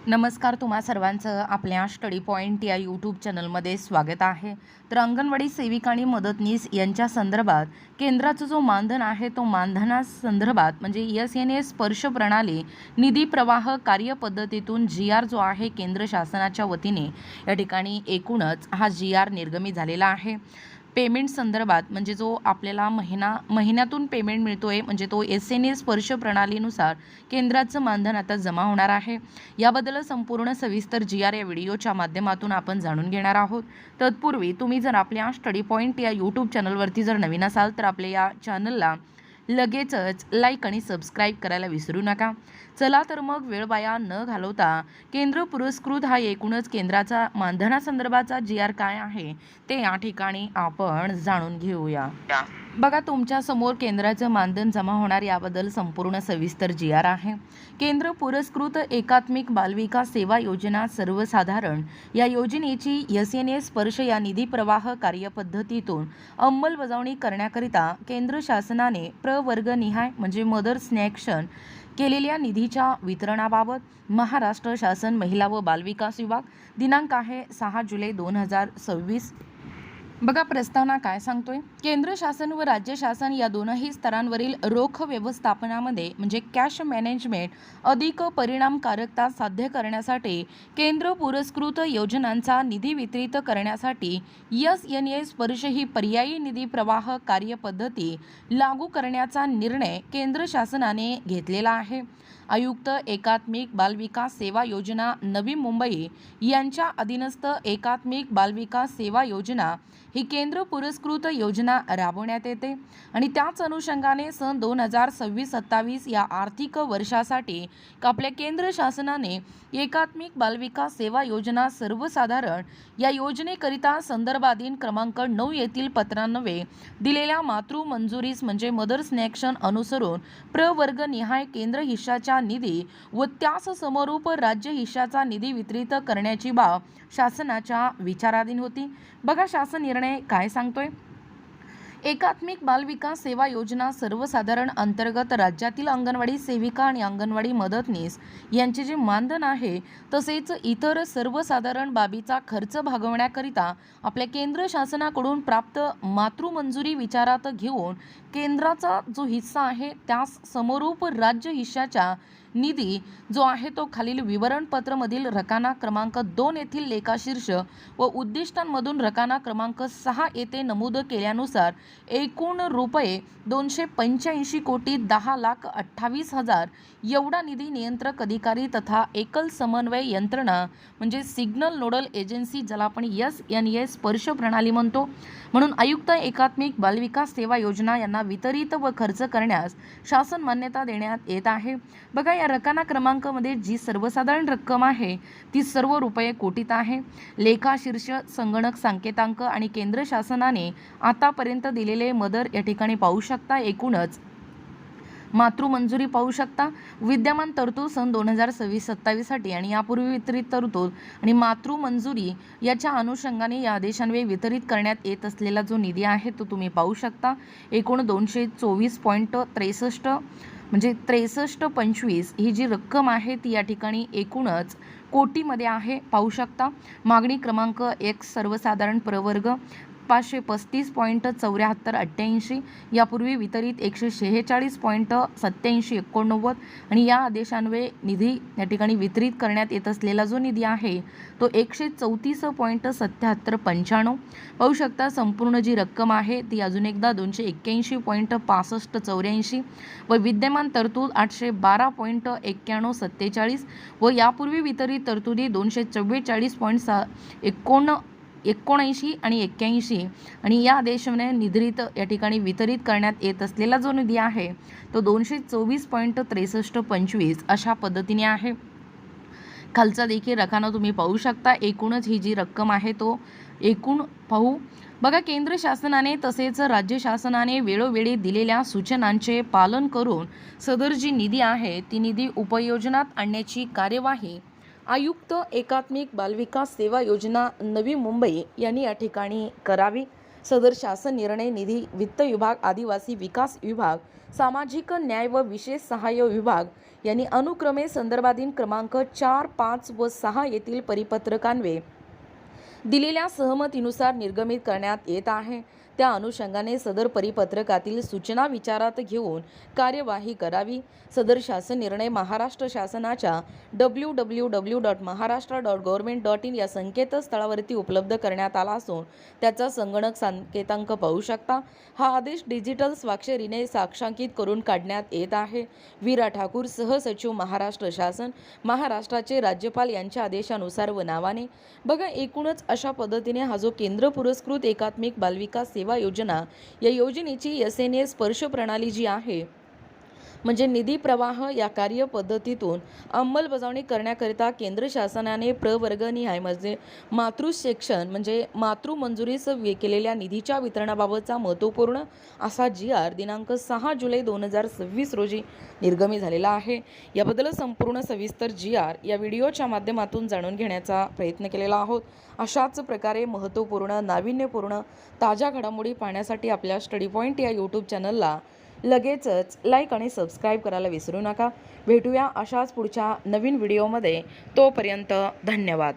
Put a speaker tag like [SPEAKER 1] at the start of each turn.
[SPEAKER 1] नमस्कार, तुम्हा सर्वांचं आपल्या स्टडी पॉईंट या यूट्यूब चॅनलमध्ये स्वागत आहे. तर अंगणवाडी सेविका आणि मदतनीस यांच्या संदर्भात केंद्राचं जो मानधन आहे तो मानधनासंदर्भात म्हणजे SNA स्पर्श प्रणाली निधी प्रवाह कार्यपद्धतीतून GR जो आहे केंद्र शासनाच्या वतीने या ठिकाणी एकूणच हा GR निर्गमित झालेला आहे. पेमेंट संदर्भात म्हणजे जो आपल्याला महिन्यातून पेमेंट मिळतोय म्हणजे तो SNA स्पर्श प्रणालीनुसार केंद्राचं मानधन आता जमा होणार आहे. याबद्दल संपूर्ण सविस्तर GR या व्हिडिओच्या माध्यमातून आपण जाणून घेणार आहोत. तत्पूर्वी तुम्ही जर आपल्या स्टडी पॉईंट या यूट्यूब चॅनलवरती जर नवीन असाल तर आपल्या या चॅनलला लगेचच लाईक आणि सबस्क्राईब करायला विसरू नका. चला तर मग वेळ वाया न घालवता केंद्र पुरस्कृत हा एकूणच केंद्राचा मानधनासंदर्भाचा GR काय आहे ते या ठिकाणी आपण जाणून घेऊया. बघा, तुमच्या समोर केंद्राचं मानधन जमा होणार याबद्दल संपूर्ण सविस्तर GR आहे. केंद्र पुरस्कृत एकात्मिक बालविकास सेवा योजना सर्वसाधारण या योजनेची SNA स्पर्श या निधी प्रवाह कार्यपद्धतीतून अंमलबजावणी करण्याकरिता केंद्र शासनाने प्रवर्गनिहाय म्हणजे मदर्स नॅक्शन केलेल्या निधीच्या वितरणाबाबत महाराष्ट्र शासन महिला व बालविकास विभाग दिनांक आहे 6 जुलै 2026. बघा, प्रस्तावना काय सांगतोय. केंद्र शासन व राज्य शासन या दोनही स्तरांवरील रोख व्यवस्थापनामध्ये म्हणजे कॅश मॅनेजमेंट अधिक परिणामकारकता साध्य करण्यासाठी केंद्र पुरस्कृत योजनांचा निधी वितरित करण्यासाठी SNA स्पर्श ही पर्यायी निधी प्रवाह कार्यपद्धती लागू करण्याचा निर्णय केंद्र शासनाने घेतलेला आहे. आयुक्त एकात्मिक बालविकास सेवा योजना नवी मुंबई यांच्या अधीनस्थ एकात्मिक बालविकास सेवा योजना ही केंद्र पुरस्कृत योजना राबवण्यात येते आणि त्याच अनुषंगाने सन 2026-27 या आर्थिक वर्षासाठी आपल्या केंद्र शासनाने एकात्मिक बालविकास सेवा योजना सर्वसाधारण या योजनेकरिता संदर्भाधीन क्रमांक 9 येथील पत्रान्वये दिलेल्या मातृ मंजुरीस म्हणजे मदर्स नॅक्शन अनुसरून प्रवर्गनिहाय केंद्र हिश्शाचा निधी व त्यास समरूप राज्य हिश्शाचा निधी वितरित करण्याची बाब शासनाच्या विचाराधीन होती. बघा, शासन निर्णय काय सांगतोय. एकात्मिक बालविकास सेवा योजना सर्वसाधारण अंतर्गत राज्यातील अंगणवाडी सेविका आणि अंगणवाडी मदतनीस यांचे जे मानधन आहे तसेच इतर सर्वसाधारण बाबीचा खर्च भागवण्याकरिता आपल्या केंद्र शासनाकडून प्राप्त मातृमंजुरी विचारात घेऊन केंद्राचा जो हिस्सा आहे त्यास समरूप राज्य हिश्शाचा निधी जो आहे तो खालील विवरणपत्रमधील रकाना क्रमांक 2 येथील लेखाशीर्ष व उद्दिष्टांमधून रकाना क्रमांक 6 येथे नमूद केल्यानुसार एकूण रुपये 285,10,28,000 एवढा निधी नियंत्रक अधिकारी तथा एकल समन्वय यंत्रणा म्हणजे सिग्नल नोडल एजन्सी ज्याला आपण SNA स्पर्श प्रणाली म्हणतो म्हणून आयुक्त एकात्मिक बालविकास सेवा योजना यांना वितरित व खर्च करण्यास शासन मान्यता देण्यात येत आहे. बघा, या रकाना क्रमांकामध्ये जी सर्वसाधारण रक्कम आहे ती सर्व रुपये कोटीत आहे. लेखाशीर्ष संगणक सांकेतांक आणि केंद्र शासनाने आतापर्यंत दिलेले मदर या ठिकाणी पाहू शकता. एकूणच मातृमंजुरी पाहू शकता. विद्यमान तरतूद सन 2026-27 साठी आणि यापूर्वी वितरित तरतूद आणि मातृमंजुरी याच्या अनुषंगाने या आदेशान्वये वितरित करण्यात येत असलेला जो निधी आहे तो तुम्ही पाहू शकता. एकूण 224.63 म्हणजे 63.25 ही जी रक्कम आहे ती या ठिकाणी एकूणच कोटीमध्ये आहे, पाहू शकता. मागणी क्रमांक 1 सर्वसाधारण प्रवर्ग 535.7488 यापूर्वी वितरित 146.8789 आणि या आदेशान्वये निधी या ठिकाणी वितरित करण्यात येत असलेला जो निधी आहे तो 134.7795 पाहू शकता. संपूर्ण जी रक्कम आहे ती अजून एकदा 281.6584 व विद्यमान तरतूद 812.9147 व यापूर्वी वितरित तरतुदी 244.79 आणि 81 आणि या आदेशाने निधीत या ठिकाणी वितरित करण्यात येत असलेला जो निधी आहे तो 224.6325 अशा पद्धतीने आहे. खालचा देखील रकाना तुम्ही पाहू शकता. एकूणच ही जी रक्कम आहे तो एकूण पाहू. बघा, केंद्र शासनाने तसेच राज्य शासनाने वेळोवेळी दिलेल्या सूचनांचे पालन करून सदर जी निधी आहे ती निधी उपयोजनात आणण्याची कार्यवाही आयुक्त एकात्मिक बालविकास सेवा योजना नवी मुंबई यांनी या ठिकाणी करावी. सदर शासन निर्णय निधी, वित्त विभाग, आदिवासी विकास विभाग, सामाजिक न्याय व विशेष सहाय्य विभाग यांनी अनुक्रमे संदर्भाधीन क्रमांक 4, 5 व 6 येथील परिपत्रकान्वये दिलेल्या सहमतीनुसार निर्गमित करण्यात येत आहे। त्या अनुषंगाने सदर परिपत्रकातील सूचना विचारात घेऊन कार्यवाही करावी। सदर शासन निर्णय महाराष्ट्र शासनाच्या www.maharashtra.government.in या संकेतस्थळावरती उपलब्ध करण्यात आला असून त्याचा संगणक संकेतांक पाहू शकता। हा आदेश डिजिटल स्वाक्षरीने साक्षांकित करून काढण्यात येत आहे। वीरा ठाकूर, सहसचिव, महाराष्ट्र शासन, महाराष्ट्राचे राज्यपाल यांच्या आदेशानुसार व नावाने। बघा, एकूणच अशा पद्धतीने हा जो केंद्र पुरस्कृत एकात्मिक बालविकास सेवा योजना या योजनेची SNA स्पर्श प्रणाली जी आहे म्हणजे निधी प्रवाह या कार्यपद्धतीतून अंमलबजावणी करण्याकरिता केंद्र शासनाने प्रवर्गनिहाय म्हणजे मातृसेक्शन म्हणजे मातृमंजुरीस केलेल्या निधीच्या वितरणाबाबतचा महत्त्वपूर्ण असा GR दिनांक 6 जुलै 2026 रोजी निर्गमित झालेला आहे। याबद्दल संपूर्ण सविस्तर GR या व्हिडिओच्या माध्यमातून जाणून घेण्याचा प्रयत्न केलेला आहोत। अशाच प्रकारे महत्त्वपूर्ण, नाविन्यपूर्ण, ताज्या घडामोडी पाहण्यासाठी आपल्या स्टडी पॉईंट या यूट्यूब चॅनलला लगेचच लाईक आणि सबस्क्राईब करायला विसरू नका। भेटूया अशाच पुढच्या नवीन व्हिडिओमध्ये। तोपर्यंत धन्यवाद।